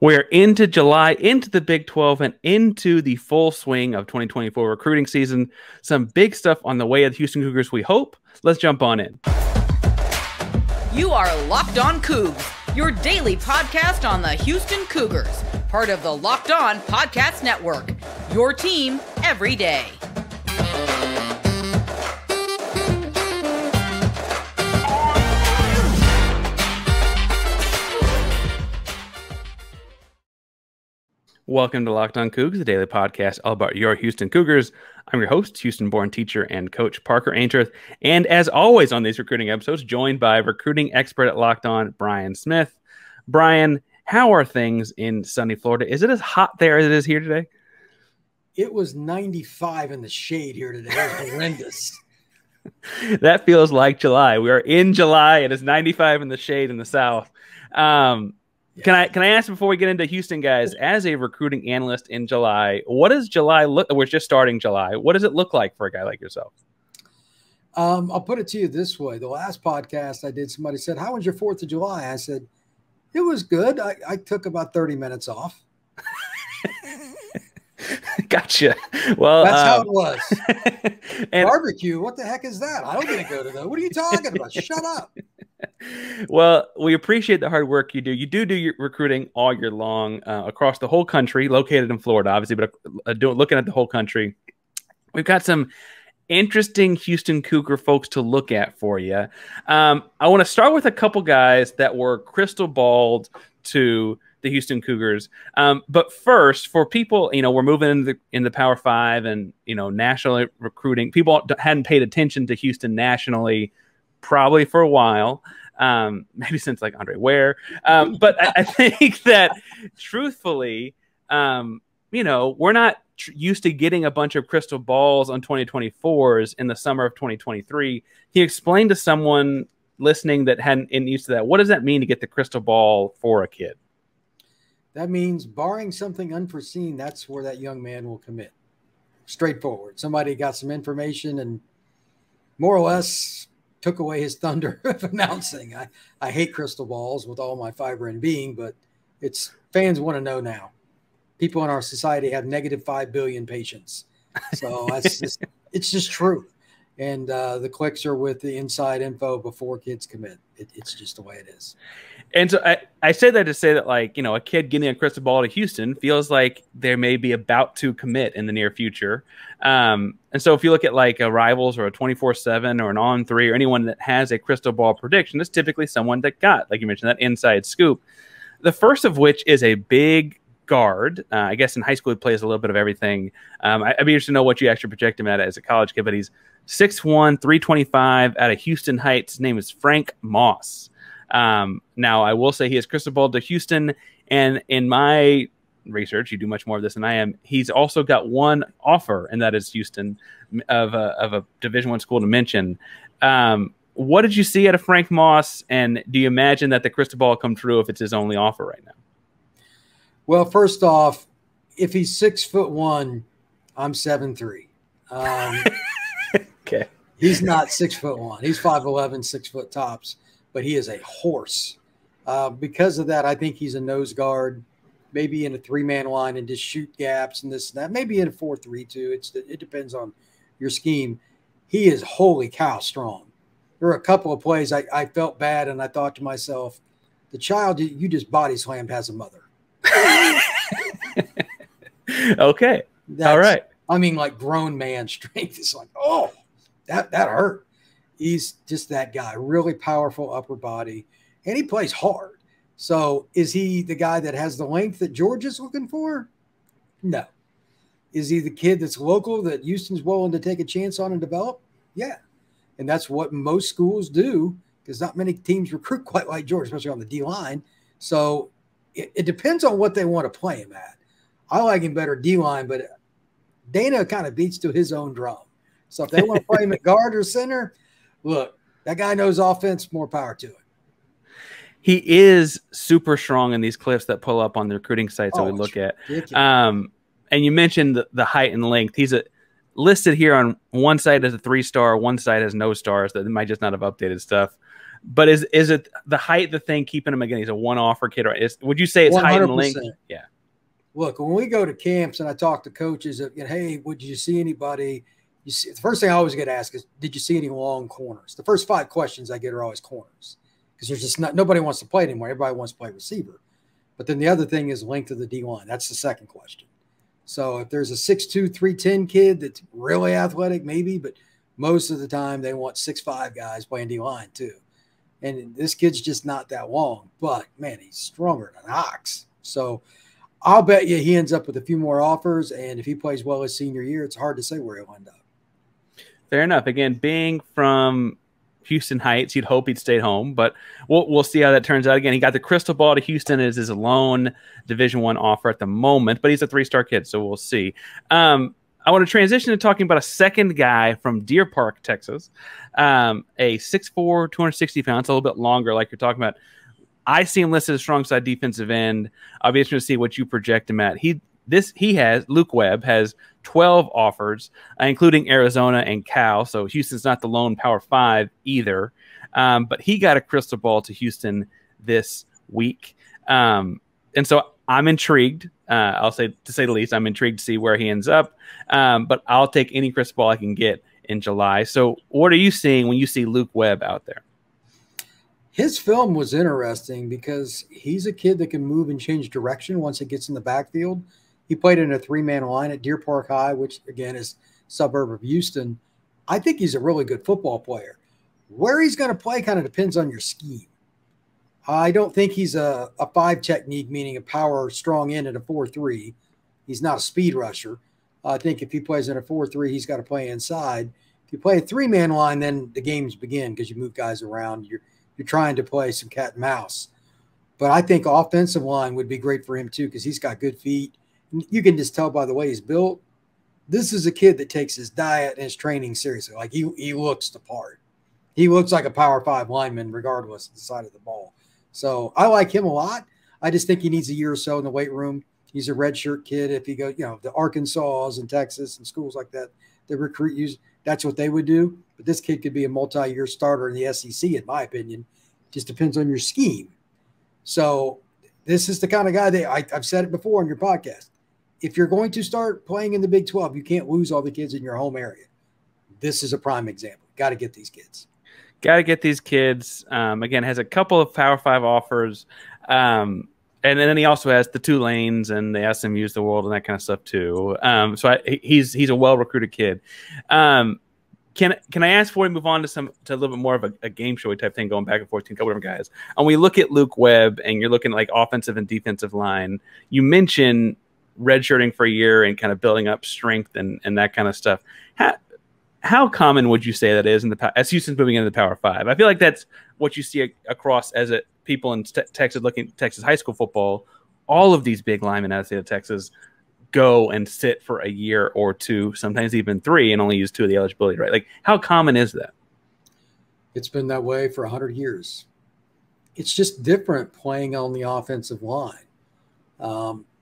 We're into July, into the Big 12, and into the full swing of 2024 recruiting season. Some big stuff on the way of the Houston Cougars, we hope. Let's jump on in. You are Locked On Cougs, your daily podcast on the Houston Cougars, part of the Locked On Podcast Network, your team every day. Welcome to Locked On Cougs, the daily podcast all about your Houston Cougars. I'm your host, Houston-born teacher and coach Parker Ainsworth, and as always on these recruiting episodes, joined by recruiting expert at Locked On, Brian Smith. Brian, how are things in sunny Florida? Is it as hot there as it is here today? It was 95 in the shade here today. It was horrendous. That feels like July. We are in July. It is 95 in the shade in the south. Can I ask before we get into Houston, guys, as a recruiting analyst in July, what does July look? We're just starting July. What does it look like for a guy like yourself? I'll put it to you this way. The last podcast I did, somebody said, "How was your 4th of July?" I said, "It was good. I took about 30 minutes off." Gotcha. Well, that's how it was. And barbecue. What the heck is that? I don't get to go to that. What are you talking about? Shut up. Well, we appreciate the hard work you do. You do your recruiting all year long across the whole country, located in Florida, obviously, but looking at the whole country. We've got some interesting Houston Cougar folks to look at for you. I want to start with a couple guys that were crystal balled to the Houston Cougars. But first, for people, we're moving in the Power 5 and, national recruiting. People hadn't paid attention to Houston nationally probably for a while, maybe since like Andre Ware. But I think that truthfully, we're not used to getting a bunch of crystal balls on 2024s in the summer of 2023. He explained to someone listening that hadn't been used to that. What does that mean to get the crystal ball for a kid? That means barring something unforeseen, that's where that young man will commit. Straightforward. Somebody got some information and more or less took away his thunder of announcing. I hate crystal balls with all my fiber and being, but fans want to know now. People in our society have -5 billion patience. So it's just true. And the clicks are with the inside info before kids commit. It's just the way it is. And so I say that to say that, a kid getting a crystal ball to Houston feels like they may be about to commit in the near future. And so if you look at a Rivals or a 24/7 or an On3 or anyone that has a crystal ball prediction, it's typically someone that got, like you mentioned, that inside scoop. The first of which is a big guard. I guess in high school he plays a little bit of everything. I'd be interested to know what you actually project him at as a college kid, but he's 6'1", 325 out of Houston Heights. His name is Frank Moss. Now, I will say he is crystal ball to Houston, and in my research, you do much more of this than I am, he's also got one offer, and that is Houston, of a Division I school to mention. What did you see out of Frank Moss, and do you imagine that the crystal ball come true if it's his only offer right now? Well, first off, if he's 6'1", I'm 7'3". Okay. He's not 6'1". He's 5'11", 6 foot tops, but he is a horse. Because of that, I think he's a nose guard, maybe in a 3-man line and just shoot gaps and this and that. Maybe in a 4-3 too. It depends on your scheme. He is holy cow strong. There were a couple of plays I felt bad, and I thought to myself, the child you just body slammed has a mother. Okay. All right. I mean, like grown man strength. It's like, oh, that hurt. He's just that guy, really powerful upper body, and he plays hard. So is he the guy that has the length that George is looking for? No. Is he the kid that's local that Houston's willing to take a chance on and develop? Yeah. And that's what most schools do, because not many teams recruit quite like George, especially on the D-line. So it depends on what they want to play him at. I like him better D-line, but Dana kind of beats to his own drum. So if they want to play him at guard or center, look, that guy knows offense, more power to it. He is super strong in these clips that pull up on the recruiting sites that we look at. And you mentioned the height and length. He's listed here on one side as a 3-star, one side has no stars. That might just not have updated stuff. But is it the height the thing keeping him again? He's a one offer kid, or would you say it's 100%. Height and length? Yeah. Look, when we go to camps and I talk to coaches, hey, would you see anybody? The first thing I always get asked is, did you see any long corners? The first 5 questions I get are always corners, because there's just nobody wants to play anymore. Everybody wants to play receiver. But then the other thing is length of the D line. That's the second question. So if there's a 6'2", 310 kid that's really athletic, maybe, but most of the time they want 6'5" guys playing D line too. And this kid's just not that long, but man, he's stronger than an ox. So I'll bet you he ends up with a few more offers. And if he plays well his senior year, it's hard to say where he'll end up. Fair enough. Again, being from Houston Heights, you'd hope he'd stayed home, but we'll see how that turns out. Again, he got the crystal ball to Houston as his lone Division I offer at the moment, but he's a 3-star kid, so we'll see. I want to transition to talking about a second guy from Deer Park, Texas, a 6'4", 260 pounds, a little bit longer, like you're talking about. I see him listed as strong side defensive end. I'll be interested to see what you project him at. Luke Webb has 12 offers, including Arizona and Cal. So Houston's not the lone Power 5 either. But he got a crystal ball to Houston this week. And so I'm intrigued. I'll say, to say the least, I'm intrigued to see where he ends up. But I'll take any crystal ball I can get in July. So what are you seeing when you see Luke Webb out there? His film was interesting because he's a kid that can move and change direction once it gets in the backfield. He played in a 3-man line at Deer Park High, which, again, is a suburb of Houston. I think he's a really good football player. Where he's going to play kind of depends on your scheme. I don't think he's a 5 technique, meaning a power strong end at a 4-3. He's not a speed rusher. I think if he plays in a 4-3, he's got to play inside. If you play a 3-man line, then the games begin because you move guys around. You're trying to play some cat and mouse. But I think offensive line would be great for him too because he's got good feet. You can just tell by the way he's built. This is a kid that takes his diet and his training seriously. Like he looks the part. He looks like a Power 5 lineman regardless of the side of the ball. So I like him a lot. I just think he needs a year or so in the weight room. He's a redshirt kid. If he goes, the Arkansas and Texas and schools like that, they recruit you. That's what they would do. But this kid could be a multi-year starter in the SEC, in my opinion. Just depends on your scheme. So this is the kind of guy that I've said it before on your podcast. If you're going to start playing in the Big 12, you can't lose all the kids in your home area. This is a prime example. Got to get these kids. Got to get these kids. Again, has a couple of Power 5 offers. And then he also has the Tulanes and the SMUs of the world and that kind of stuff too. So he's a well-recruited kid. Can I ask before we move on to a little bit more of a game show type thing, going back and forth between a couple different guys? And we look at Luke Webb and you're looking at like offensive and defensive line. You mentioned redshirting for a year and kind of building up strength and that kind of stuff. How common would you say that is as Houston's moving into the Power 5? I feel like that's what you see across people in Texas looking at Texas high school football. All of these big linemen out of the state of Texas go and sit for a year or two, sometimes even 3, and only use 2 of the eligibility, right? Like, how common is that? It's been that way for 100 years. It's just different playing on the offensive line.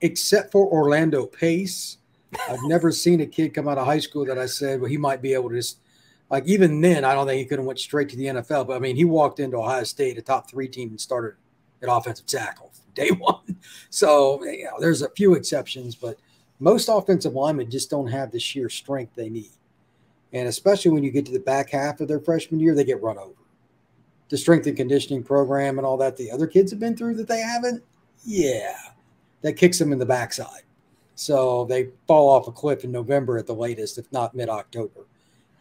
Except for Orlando Pace, I've never seen a kid come out of high school that I said, well, he might be able to just, like, even then, I don't think he could have went straight to the NFL. But, I mean, he walked into Ohio State, a top 3 team, and started at offensive tackle day 1. So, there's a few exceptions, but most offensive linemen just don't have the sheer strength they need. And especially when you get to the back half of their freshman year, they get run over. The strength and conditioning program and all that the other kids have been through that they haven't, that kicks them in the backside. So they fall off a cliff in November at the latest, if not mid-October.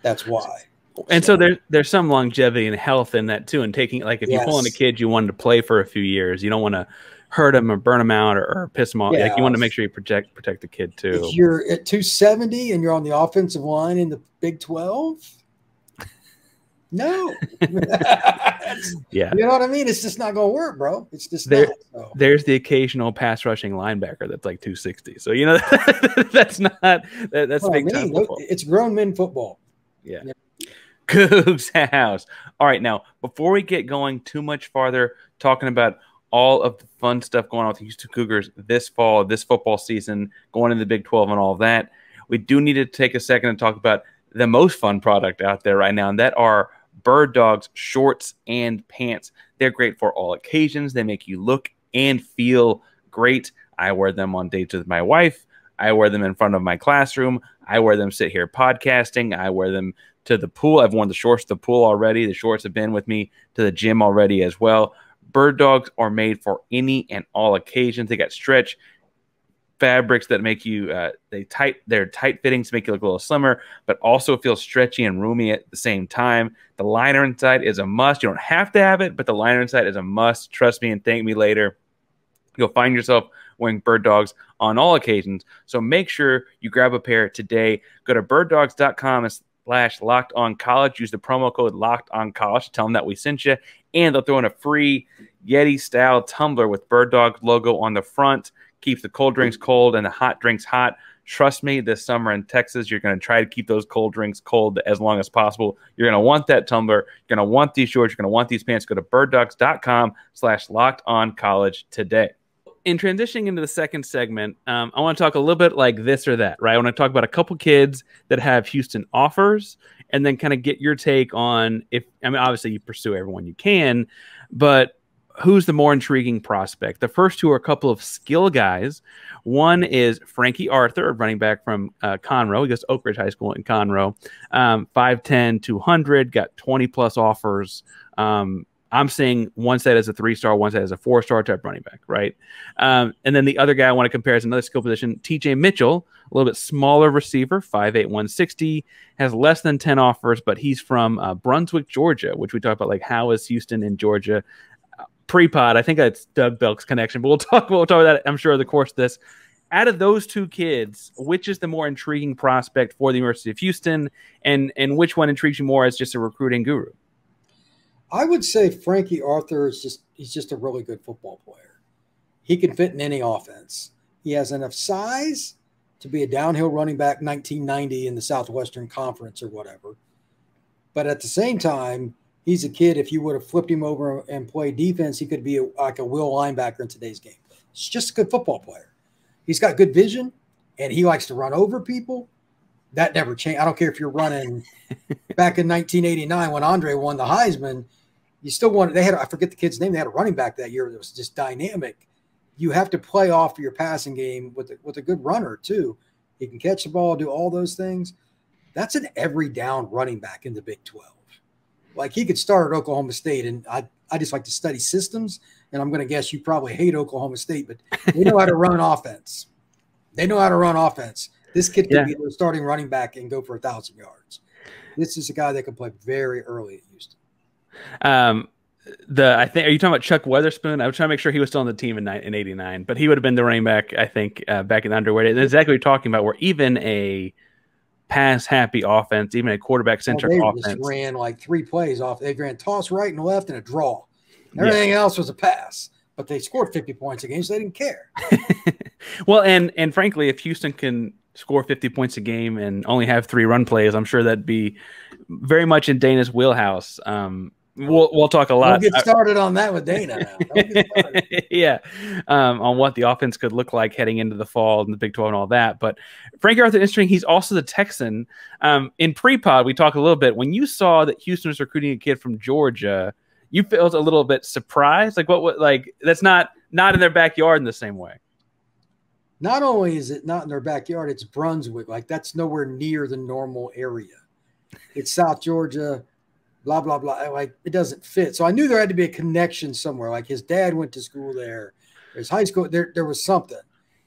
That's why. And so there's some longevity and health in that too. And taking, like, if you pull in a kid you wanted to play for a few years, you don't want to hurt him or burn him out or piss him off. Like, you want to make sure you protect the kid too. If you're at 270 and you're on the offensive line in the Big 12, no. You know what I mean? It's just not going to work, bro. It's just not. So. There's the occasional pass rushing linebacker that's like 260. So, that's big time football. It's grown men football. Yeah. Coogs House. All right, now, before we get going too much farther, talking about all of the fun stuff going on with the Houston Cougars this fall, this football season, going into the Big 12 and all of that, we do need to take a second and talk about the most fun product out there right now, and that are Bird Dogs shorts and pants. They're great for all occasions. They make you look and feel great. I wear them on dates with my wife. I wear them in front of my classroom. I wear them sit here podcasting. I wear them to the pool. I've worn the shorts to the pool already. The shorts have been with me to the gym already as well. Bird Dogs are made for any and all occasions. They got stretch fabrics that make you they're tight fittings to make you look a little slimmer, but also feel stretchy and roomy at the same time. The liner inside is a must. You don't have to have it, but the liner inside is a must. Trust me and thank me later. You'll find yourself wearing Bird Dogs on all occasions. So make sure you grab a pair today. Go to birddogs.com/lockedoncollege. Use the promo code lockedoncollege. Tell them that we sent you, and they'll throw in a free Yeti style tumbler with Bird Dogs logo on the front. Keeps the cold drinks cold and the hot drinks hot. Trust me, this summer in Texas, you're going to try to keep those cold drinks cold as long as possible. You're going to want that tumbler. You're going to want these shorts. You're going to want these pants. Go to birddogs.com/lockedoncollege today. In transitioning into the second segment, I want to talk a little bit like this or that, right? I want to talk about a couple kids that have Houston offers and then kind of get your take on obviously you pursue everyone you can, but who's the more intriguing prospect? The first two are a couple of skill guys. One is Frankie Arthur, a running back from Conroe. He goes to Oak Ridge High School in Conroe. 5'10", 200, got 20-plus offers. I'm seeing one set as a 3-star, one set as a 4-star type running back, right? And then the other guy I want to compare is another skill position, TJ Mitchell, a little bit smaller receiver, 5'8", 160, has less than 10 offers, but he's from Brunswick, Georgia, which we talked about, like how is Houston in Georgia? Pre-pod, I think that's Doug Belk's connection, but we'll talk about that, I'm sure, over the course of this. Out of those two kids, which is the more intriguing prospect for the University of Houston, and which one intrigues you more as just a recruiting guru? I would say Frankie Arthur he's just a really good football player. He can fit in any offense. He has enough size to be a downhill running back 1990 in the Southwestern Conference or whatever. But at the same time, he's a kid, if you would have flipped him over and played defense, he could be like a will linebacker in today's game. He's just a good football player. He's got good vision, and he likes to run over people. That never changed. I don't care if you're running back in 1989 when Andre won the Heisman. You still wanted – I forget the kid's name. They had a running back that year that was just dynamic. You have to play off your passing game with a good runner too. He can catch the ball, do all those things. That's an every down running back in the Big 12. Like he could start at Oklahoma State, and I just like to study systems, and I'm going to guess you probably hate Oklahoma State, but they know how to run offense. They know how to run offense. This kid could be their starting running back and go for 1,000 yards. This is a guy that can play very early at Houston. I think, are you talking about Chuck Weatherspoon? I was trying to make sure he was still on the team in '89, but he would have been the running back, I think, back in the underweight. And exactly what you're talking about, where even a pass-happy offense, even a quarterback-centric offense. They just ran like 3 plays off. They ran toss right and left and a draw. Everything else was a pass. But they scored 50 points a game, so they didn't care. Well, and frankly, if Houston can score 50 points a game and only have 3 run plays, I'm sure that'd be very much in Dana's wheelhouse. We'll talk a lot. Don't get started on that with Dana now. Yeah, on what the offense could look like heading into the fall and the Big 12 and all that. But Frankie Arthur, interesting. He's also the Texan. In pre-pod, we talked a little bit. When you saw that Houston was recruiting a kid from Georgia, you felt a little bit surprised. Like that's not in their backyard in the same way. Not only is it not in their backyard, it's Brunswick. Like that's nowhere near the normal area. It's South Georgia. Blah, blah, blah. Like, it doesn't fit. So I knew there had to be a connection somewhere. Like, his dad went to school there. His high school, there was something.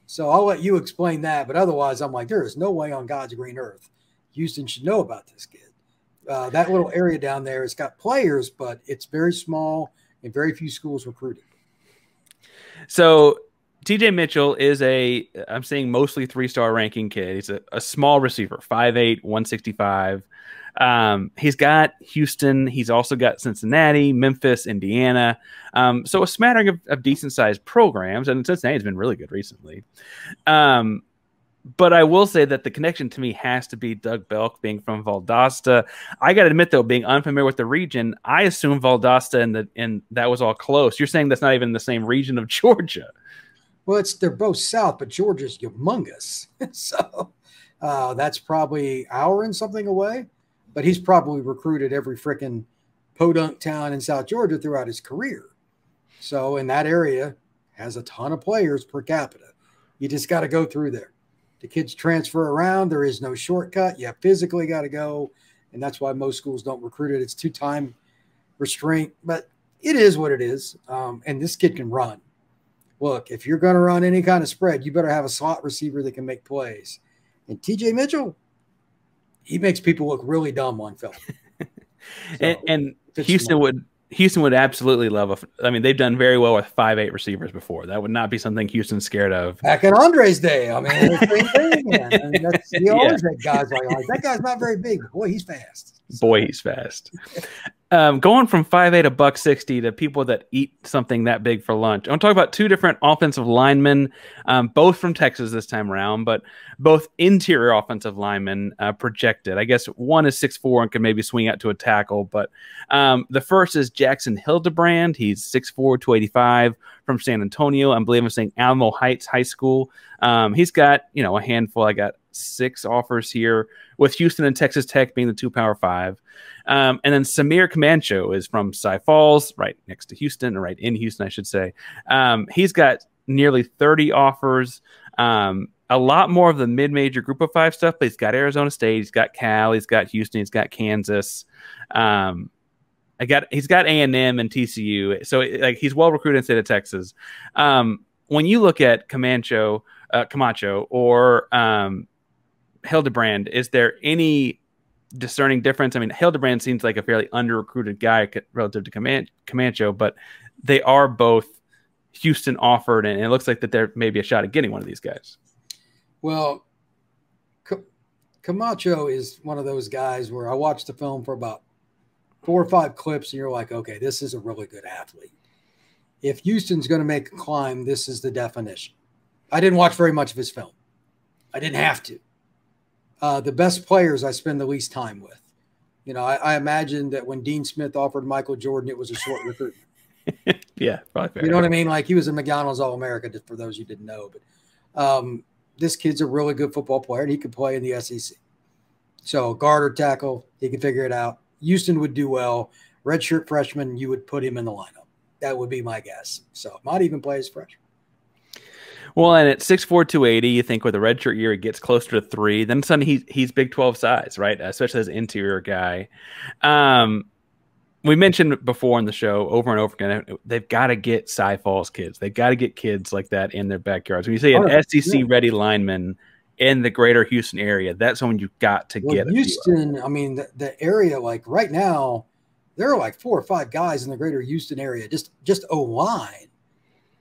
So I'll let you explain that. But otherwise, I'm like, there is no way on God's green earth Houston should know about this kid. That little area down there, it's got players, but it's very small and very few schools recruiting. So TJ Mitchell is I'm seeing mostly 3-star ranking kid. He's a small receiver, 5'8", 165. He's got Houston. He's also got Cincinnati, Memphis, Indiana. So a smattering of decent sized programs, and Cincinnati's been really good recently. But I will say that the connection to me has to be Doug Belk being from Valdosta. I got to admit, though, being unfamiliar with the region, I assume Valdosta and that was all close. You're saying that's not even the same region of Georgia. Well, they're both south, but Georgia's humongous. So that's probably an hour and something away. But he's probably recruited every freaking podunk town in South Georgia throughout his career. So in that area has a ton of players per capita. You just got to go through there. The kids transfer around. There is no shortcut. You physically got to go. And that's why most schools don't recruit it. It's too time restraint, but it is what it is. And this kid can run. Look, if you're going to run any kind of spread, you better have a slot receiver that can make plays. And TJ Mitchell, he makes people look really dumb on film. So, and Houston would absolutely love they've done very well with 5'8" receivers before. That would not be something Houston's scared of. Back in Andre's day, I mean, the same thing again. He always had guys like that guy's not very big, but boy, he's fast. Boy, he's fast. Going from 5'8", $160 to people that eat something that big for lunch. I want to talk about two different offensive linemen, both from Texas this time around, but both interior offensive linemen projected. I guess one is 6'4" and can maybe swing out to a tackle, but the first is Jackson Hildebrand. He's 6'4", 285 from San Antonio. I believe I'm saying Alamo Heights High School. He's got, a handful. I got 6 offers here, with Houston and Texas Tech being the 2 Power 5. And then Samir Camacho is from Cy Falls, right next to Houston, or right in Houston, I should say. He's got nearly 30 offers, a lot more of the mid-major group of 5 stuff, but he's got Arizona State, he's got Cal, he's got Houston, he's got Kansas. He's got A&M and TCU. So he's well recruited in the state of Texas. When you look at Camacho or Hildebrand, is there any discerning difference? I mean, Hildebrand seems like a fairly under-recruited guy relative to Camacho, but they are both Houston offered, and it looks like that there may be a shot at getting one of these guys. Well, Camacho is one of those guys where I watched the film for about 4 or 5 clips, and you're like, okay, this is a really good athlete. If Houston's going to make a climb, this is the definition. I didn't watch very much of his film. I didn't have to. The best players I spend the least time with. I imagine that when Dean Smith offered Michael Jordan, it was a short recruitment. Yeah, probably fair. You know what I mean? Like, he was a McDonald's All-America, just for those you didn't know. But this kid's a really good football player, and he could play in the SEC. So guard or tackle, he can figure it out. Houston would do well. Redshirt freshman, you would put him in the lineup. That would be my guess. So might even play as freshman. Well, and at 6'4", 280, you think with a redshirt year, it gets closer to 3. Then suddenly he's Big 12 size, right? Especially as an interior guy. We mentioned before in the show over and over again, they've got to get Cy Falls kids. They've got to get kids like that in their backyards. When you say an SEC-ready lineman in the greater Houston area, that's when you've got to get Houston, I mean, the area, like right now, there are like 4 or 5 guys in the greater Houston area, just O-line,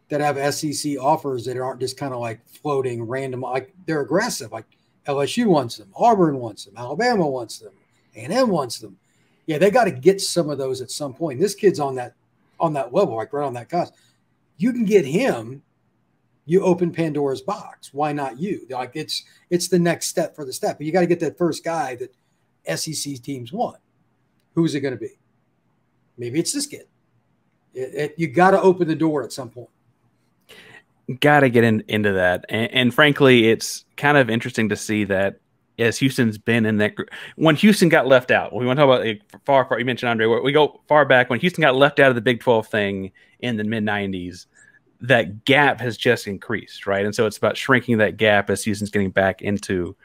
that have SEC offers that aren't just kind of like floating random. Like, they're aggressive. Like, LSU wants them, Auburn wants them, Alabama wants them, A&M wants them. Yeah, they got to get some of those at some point. This kid's on that level, like right on that cost. You can get him, you open Pandora's box. Why not you? Like, it's the next step for the step. But you got to get that first guy that SEC teams want. Who's it going to be? Maybe it's this kid. You got to open the door at some point. Got to get into that. And frankly, it's kind of interesting to see that as Houston's been in that group. When Houston got left out, we want to talk about far. You mentioned Andre. We go far back when Houston got left out of the Big 12 thing in the mid-90s. That gap has just increased, right? And so it's about shrinking that gap as Houston's getting back into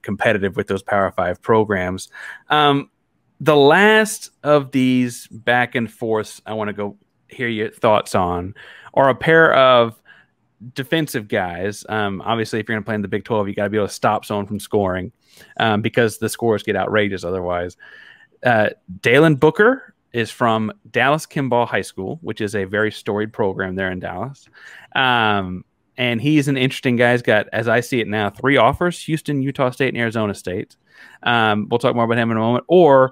competitive with those Power 5 programs. The last of these back and forths I want to go hear your thoughts on are a pair of defensive guys. Obviously, if you're going to play in the Big 12, you got to be able to stop someone from scoring because the scores get outrageous otherwise. Dalen Booker is from Dallas Kimball High School, which is a very storied program there in Dallas. And he's an interesting guy. He's got, as I see it now, 3 offers: Houston, Utah State, and Arizona State. We'll talk more about him in a moment. Or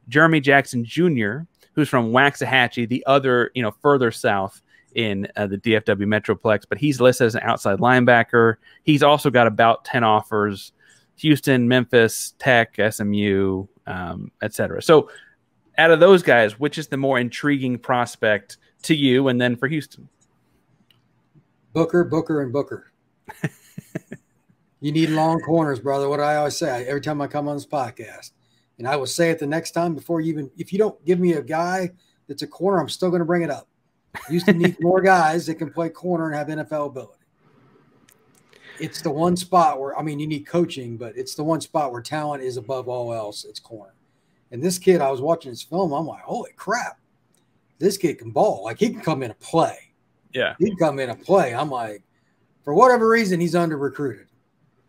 Jeremy Jackson Jr., who's from Waxahachie, the other, further south in the DFW Metroplex, but he's listed as an outside linebacker. He's also got about 10 offers: Houston, Memphis, Tech, SMU, etc. So out of those guys, which is the more intriguing prospect to you and then for Houston? Booker, and Booker. You need long corners, brother. What I always say every time I come on this podcast. And I will say it the next time if you don't give me a guy that's a corner, I'm still going to bring it up. Houston needs more guys that can play corner and have NFL ability. It's the one spot where, I mean, you need coaching, but it's the one spot where talent is above all else. It's corner. And this kid, I was watching his film. I'm like, holy crap. This kid can ball. Like, he can come in and play. Yeah. He can come in and play. I'm like, for whatever reason, he's under-recruited.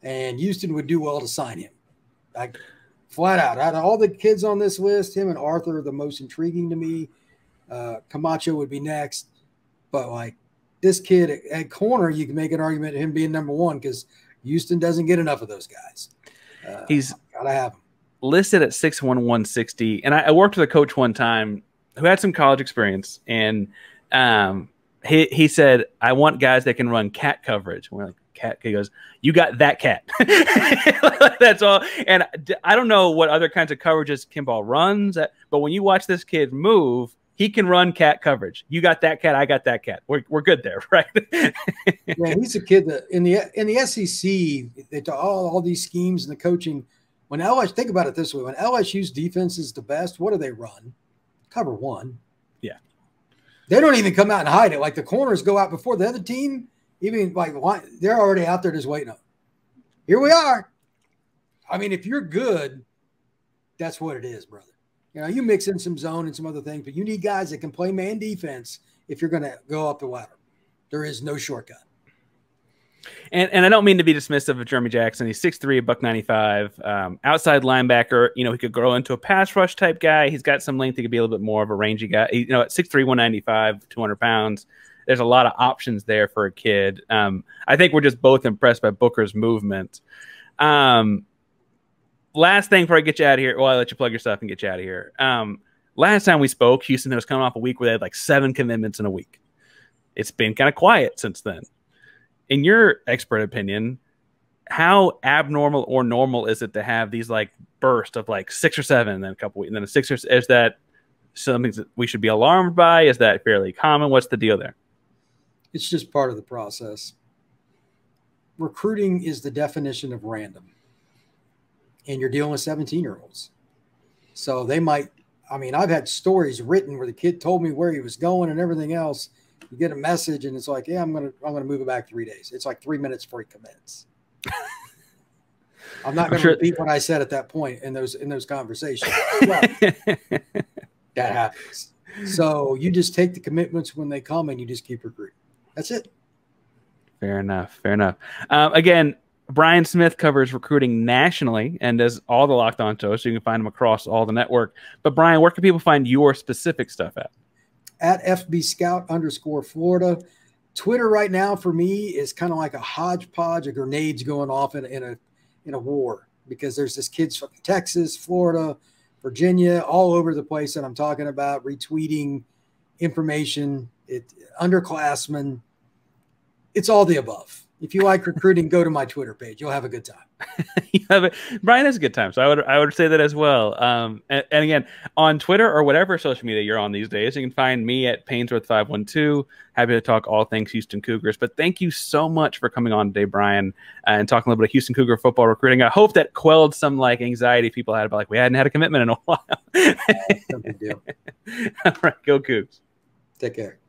And Houston would do well to sign him. Like, flat out. Out of all the kids on this list, him and Arthur are the most intriguing to me. Camacho would be next. But, like, this kid at corner, you can make an argument of him being number one because Houston doesn't get enough of those guys. He's got to have him. Listed at 6'1", 160. And I worked with a coach one time who had some college experience. And he said, I want guys that can run cat coverage. We're like, cat? He goes, you got that cat. That's all. And I don't know what other kinds of coverages Kimball runs, but when you watch this kid move, he can run cat coverage. You got that cat. I got that cat. We're good there, right? Yeah, he's a kid that in the SEC, they talk all these schemes and the coaching. When LSU, think about it this way: when LSU's defense is the best, what do they run? Cover one. Yeah, they don't even come out and hide it. Like the corners go out before the other team. Even like they're already out there just waiting on. Here we are. I mean, if you're good, that's what it is, brother. You know, you mix in some zone and some other things, but you need guys that can play man defense if you're going to go up the ladder. There is no shortcut. And I don't mean to be dismissive of Jeremy Jackson. He's 6'3", $195, outside linebacker. You know, he could grow into a pass rush type guy. He's got some length. He could be a little bit more of a rangy guy. You know, at 6'3", 195, 200 pounds, there's a lot of options there for a kid. I think we're just both impressed by Booker's movement. Last thing before I get you out of here, well, I'll let you plug your stuff and get you out of here. Last time we spoke, Houston was coming off a week where they had like 7 commitments in a week. It's been kind of quiet since then. In your expert opinion, how abnormal or normal is it to have these like bursts of like 6 or 7 and then a couple weeks and then a 6 or is that something that we should be alarmed by? Is that fairly common? What's the deal there? It's just part of the process. Recruiting is the definition of random. And you're dealing with 17-year-olds. So they might, I mean, I've had stories written where the kid told me where he was going and everything else. You get a message and it's like, yeah, I'm gonna move it back 3 days. It's like 3 minutes before he commits. I'm not gonna repeat what I said at that point in those conversations. That happens. So you just take the commitments when they come and you just keep recruiting. That's it. Fair enough. Fair enough. Again, Brian Smith covers recruiting nationally and does all the Locked On shows, so you can find him across all the network. But Brian, where can people find your specific stuff at? At FBScout_Florida. Twitter right now for me is kind of like a hodgepodge of grenades going off in a war, because there's this kids from Texas, Florida, Virginia, all over the place that I'm talking about, retweeting information, underclassmen. It's all the above. If you like recruiting, go to my Twitter page. You'll have a good time. Brian has a good time, so I would say that as well. And again, on Twitter or whatever social media you're on these days, you can find me at Ainsworth512. Happy to talk all things Houston Cougars. But thank you so much for coming on today, Brian, and talking a little bit of Houston Cougar football recruiting. I hope that quelled some like anxiety people had about like we hadn't had a commitment in a while. No big deal. All right, go Cougs. Take care.